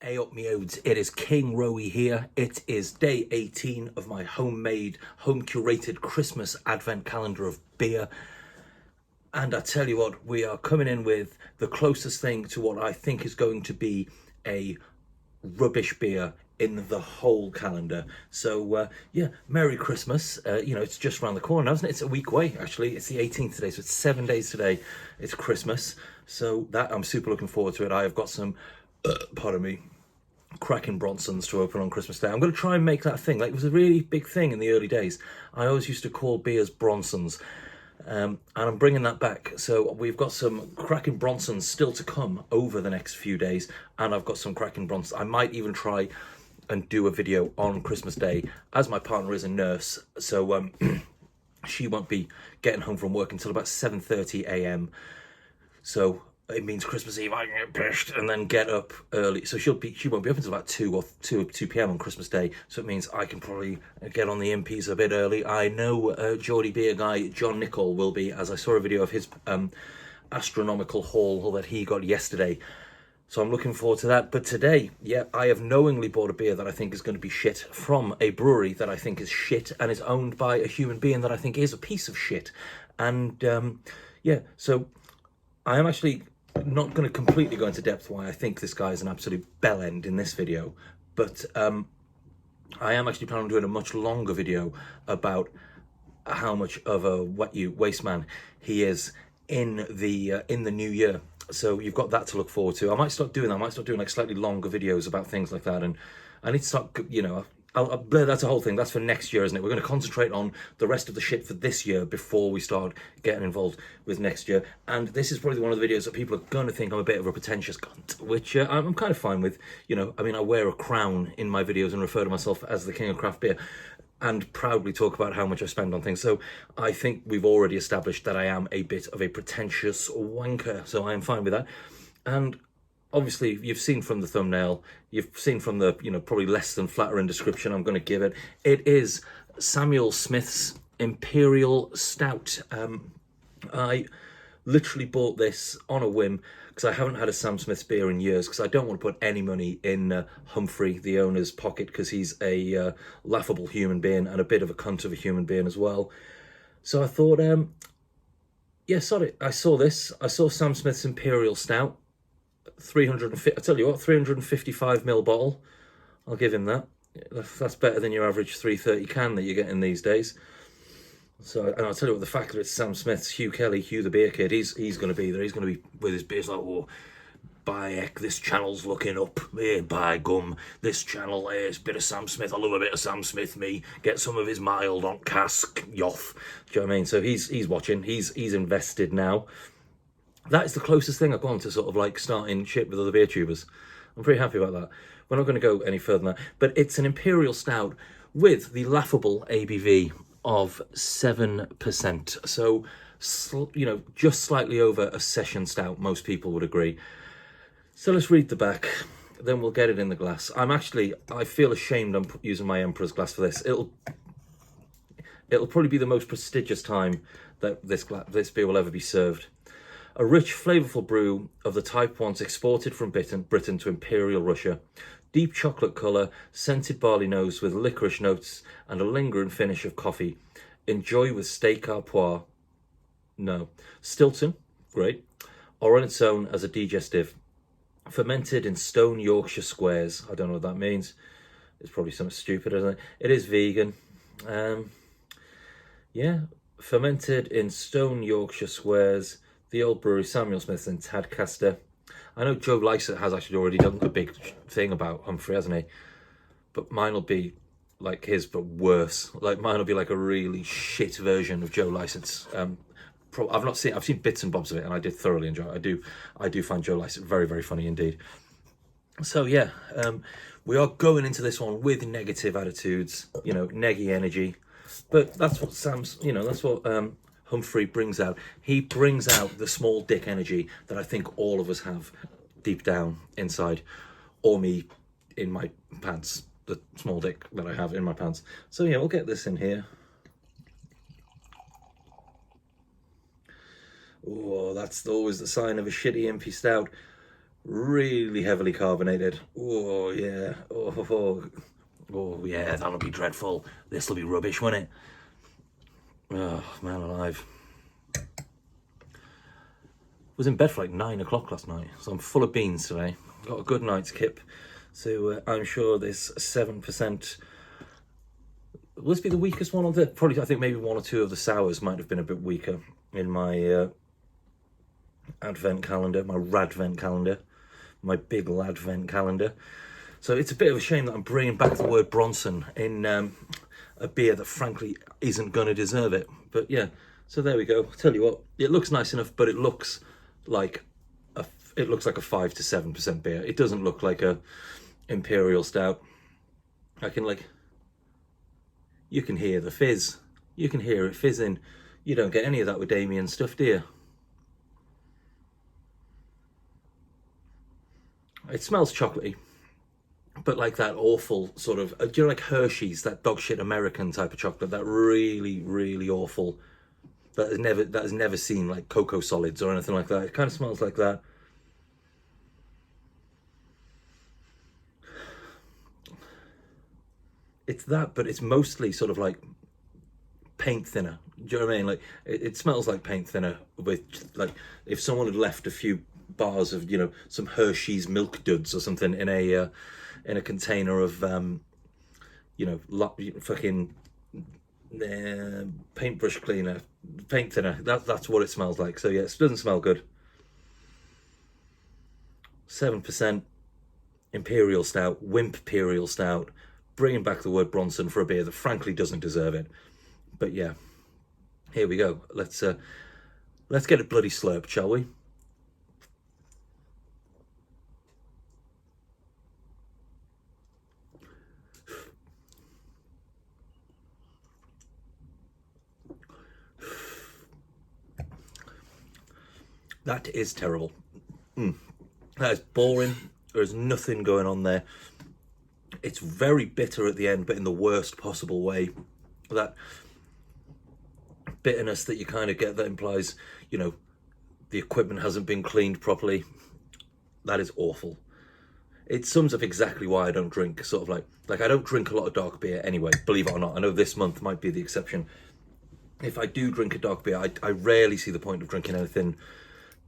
Hey up me odes, it is King Rowie here. It is day 18 of my homemade, home curated Christmas advent calendar of beer. And I tell you what, we are coming in with the closest thing to what I think is going to be a rubbish beer in the whole calendar. So yeah, Merry Christmas. It's just around the corner, isn't it? It's a week away, actually. It's the 18th today, so it's 7 days today. It's Christmas. So that I'm super looking forward to it. I have got some, pardon me, cracking Bronsons to open on Christmas Day. I'm going to try and make that a thing. Like, it was a really big thing in the early days. I always used to call beers Bronsons. And I'm bringing that back. So we've got some cracking Bronsons still to come over the next few days. And I've got some cracking Bronsons. I might even try and do a video on Christmas Day, as my partner is a nurse. So she won't be getting home from work until about 7:30 a.m. So it means Christmas Eve I can get pissed and then get up early. So she won't be up until about 2 p.m. on Christmas Day. So it means I can probably get on the MPs a bit early. I know Geordie beer guy John Nichol will be, as I saw a video of his astronomical haul that he got yesterday. So I'm looking forward to that. But today, yeah, I have knowingly bought a beer that I think is going to be shit from a brewery that I think is shit and is owned by a human being that I think is a piece of shit. And yeah, so I am actually not going to completely go into depth why I think this guy is an absolute bellend in this video, but I am actually planning on doing a much longer video about how much of a waste man he is in the new year. So you've got that to look forward to. I might start doing that. I might start doing like slightly longer videos about things like that, and I need to start, that's a whole thing. That's for next year, isn't it? We're going to concentrate on the rest of the shit for this year before we start getting involved with next year. And this is probably one of the videos that people are going to think I'm a bit of a pretentious cunt, which I'm kind of fine with. I wear a crown in my videos and refer to myself as the king of craft beer and proudly talk about how much I spend on things. So I think we've already established that I am a bit of a pretentious wanker. So I am fine with that. And obviously, you've seen from the thumbnail, you've seen from the, probably less than flattering description I'm going to give it. It is Samuel Smith's Imperial Stout. I literally bought this on a whim because I haven't had a Sam Smith's beer in years, because I don't want to put any money in Humphrey, the owner's pocket, because he's a laughable human being and a bit of a cunt of a human being as well. So I thought, yeah, sorry, I saw Sam Smith's Imperial Stout. 355ml bottle. I'll give him that. That's better than your average 330 can that you're getting these days. So, and I'll tell you what, the fact that it's Sam Smith's, Hugh Kelly, Hugh the beer kid, he's going to be there. He's going to be with his beers like, oh, by heck, this channel's looking up. By gum, this channel, it's a bit of Sam Smith. I love a bit of Sam Smith, me. Get some of his mild on cask, yoff. Do you know what I mean? So he's watching. He's invested now. That is the closest thing I've gone to sort of like starting shit with other beer tubers. I'm pretty happy about that. We're not going to go any further than that. But it's an Imperial Stout with the laughable ABV of 7%. So, just slightly over a session stout, most people would agree. So let's read the back, then we'll get it in the glass. I feel ashamed I'm using my Emperor's glass for this. It'll probably be the most prestigious time that this beer will ever be served. A rich, flavourful brew of the type once exported from Britain to Imperial Russia. Deep chocolate colour, scented barley nose with licorice notes and a lingering finish of coffee. Enjoy with steak au pois. No. Stilton, great. Or on its own as a digestive. Fermented in stone Yorkshire squares. I don't know what that means. It's probably something stupid, isn't it? It is vegan. Yeah. Fermented in stone Yorkshire squares. The old brewery, Samuel Smith and Tadcaster. I know Joe Lycett has actually already done a big thing about Humphrey, hasn't he? But mine will be like his, but worse. Like, mine will be like a really shit version of Joe Lycett's. I've seen bits and bobs of it, and I did thoroughly enjoy it. I do find Joe Lycett very, very funny indeed. So yeah, we are going into this one with negative attitudes, neggy energy. But that's what Humphrey brings out. He brings out the small dick energy that I think all of us have deep down inside, or me in my pants, the small dick that I have in my pants. So yeah, we'll get this in here. Oh, that's always the sign of a shitty impy stout. Really heavily carbonated. Oh yeah. Oh yeah, that'll be dreadful. This'll be rubbish, won't it? Oh, man alive. Was in bed for like 9 o'clock last night, so I'm full of beans today. Got a good night's kip. So I'm sure this 7%, will this be the weakest one of the, probably I think maybe one or two of the sours might have been a bit weaker in my advent calendar, my radvent calendar, my big ladvent calendar. So it's a bit of a shame that I'm bringing back the word Bronson in a beer that frankly isn't going to deserve it. But yeah, so there we go. Tell you what, it looks nice enough, but it looks like a 5 to 7% beer. It doesn't look like a Imperial Stout. You can hear the fizz. You can hear it fizzing. You don't get any of that with Damien stuff, do you? It smells chocolatey, but like that awful sort of, do you know, like Hershey's, that dog shit American type of chocolate, that really, really awful, that has never seen like cocoa solids or anything like that. It kind of smells like that. It's that, but it's mostly sort of like paint thinner. Do you know what I mean? Like it smells like paint thinner with, like, if someone had left a few bars of, you know, some Hershey's milk duds or something in a container of you know, fucking paintbrush cleaner, paint thinner. That's what it smells like. So yeah, it doesn't smell good. 7% Imperial Stout, Wimp Imperial Stout, bringing back the word Bronson for a beer that frankly doesn't deserve it. But yeah, here we go. Let's get it bloody slurped, shall we? That is terrible. That is boring. There's nothing going on there. It's very bitter at the end, but in the worst possible way. That bitterness that you kind of get that implies, you know, the equipment hasn't been cleaned properly. That is awful. It sums up exactly why I don't drink, sort of like I don't drink a lot of dark beer anyway, believe it or not. I know this month might be the exception. If I do drink a dark beer, I rarely see the point of drinking anything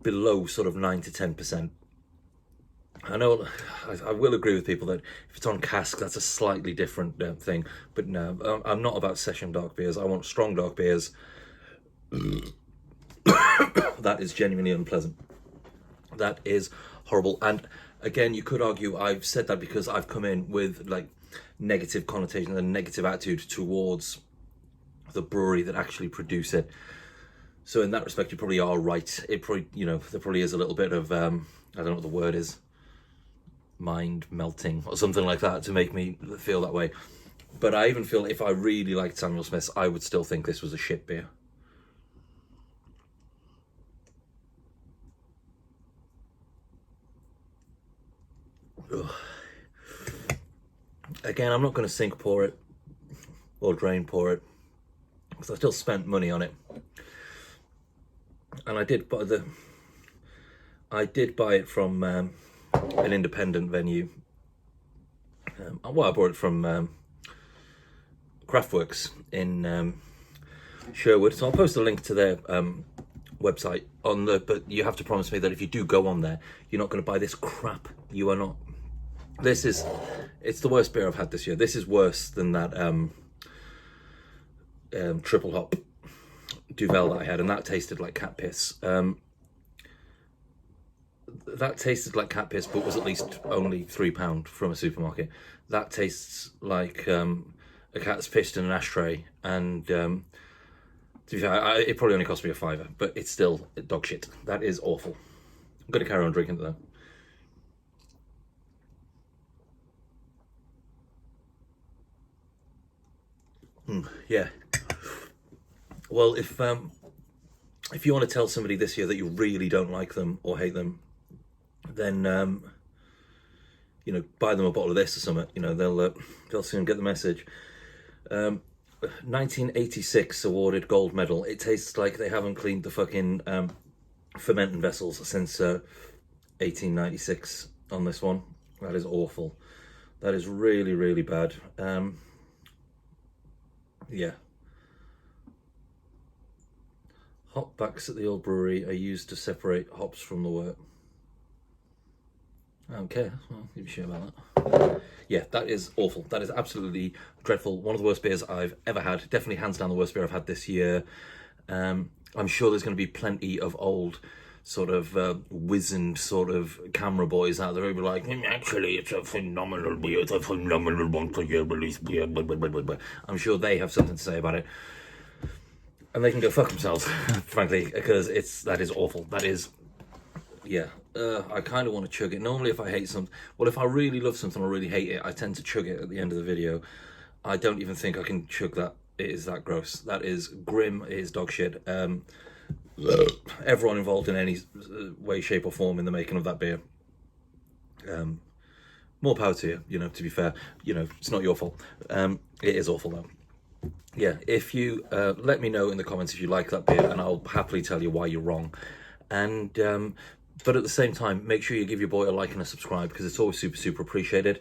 below sort of 9 to 10%. I know I will agree with people that if it's on cask, that's a slightly different thing. But no, I'm not about session dark beers. I want strong dark beers. That is genuinely unpleasant. That is horrible. And again, you could argue I've said that because I've come in with like negative connotations and negative attitude towards the brewery that actually produce it. So in that respect, you probably are right. It probably, you know, there probably is a little bit of, I don't know what the word is, mind melting or something like that to make me feel that way. But I even feel if I really liked Samuel Smith's, I would still think this was a shit beer. Ugh. Again, I'm not going to sink pour it or drain pour it because I still spent money on it. And I did buy it from an independent venue. I bought it from Craftworks in Sherwood. So I'll post a link to their website on but you have to promise me that if you do go on there, you're not going to buy this crap. You are not. It's the worst beer I've had this year. This is worse than that triple hop Duvel that I had, and that tasted like cat piss. That tasted like cat piss, but was at least only £3 from a supermarket. That tastes like a cat's pissed in an ashtray, and to be fair, it probably only cost me £5, but it's still dog shit. That is awful. I'm going to carry on drinking it though. Yeah. Well, if you want to tell somebody this year that you really don't like them or hate them, then you know, buy them a bottle of this or something. You know, they'll soon get the message. 1986 awarded gold medal. It tastes like they haven't cleaned the fucking fermenting vessels since 1896 on this one. That is awful. That is really, really bad. Yeah. Hop backs at the old brewery are used to separate hops from the wort. I don't care. Well, give a shit about that. Yeah, that is awful. That is absolutely dreadful. One of the worst beers I've ever had. Definitely hands down the worst beer I've had this year. I'm sure there's going to be plenty of old sort of wizened sort of camera boys out there who be like, actually, it's a phenomenal beer. It's a phenomenal once-a-year release beer. Blah, blah, blah, blah, blah. I'm sure they have something to say about it. And they can go fuck themselves, frankly, because that is awful. That is, yeah. I kind of want to chug it. Normally, if I hate something, well, if I really love something or really hate it, I tend to chug it at the end of the video. I don't even think I can chug that. It is that gross. That is grim. It is dog shit. Everyone involved in any way, shape, or form in the making of that beer, more power to you. You know, to be fair, you know, it's not your fault. It is awful though. Yeah, if you let me know in the comments if you like that beer, and I'll happily tell you why you're wrong. And but at the same time, make sure you give your boy a like and a subscribe, because it's always super, super appreciated.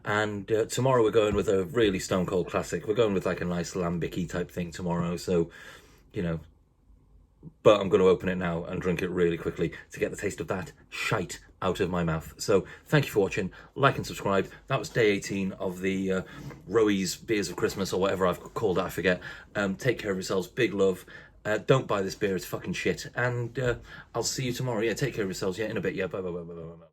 And tomorrow we're going with a really stone cold classic. We're going with like a nice lambic-y type thing tomorrow. So, you know, but I'm going to open it now and drink it really quickly to get the taste of that shite out of my mouth. So thank you for watching. Like and subscribe. That was day 18 of the Roey's Beers of Christmas, or whatever I've called it, I forget. Take care of yourselves. Big love. Don't buy this beer. It's fucking shit. And I'll see you tomorrow. Yeah, take care of yourselves. Yeah, in a bit. Yeah, bye, bye, bye, bye, bye, bye.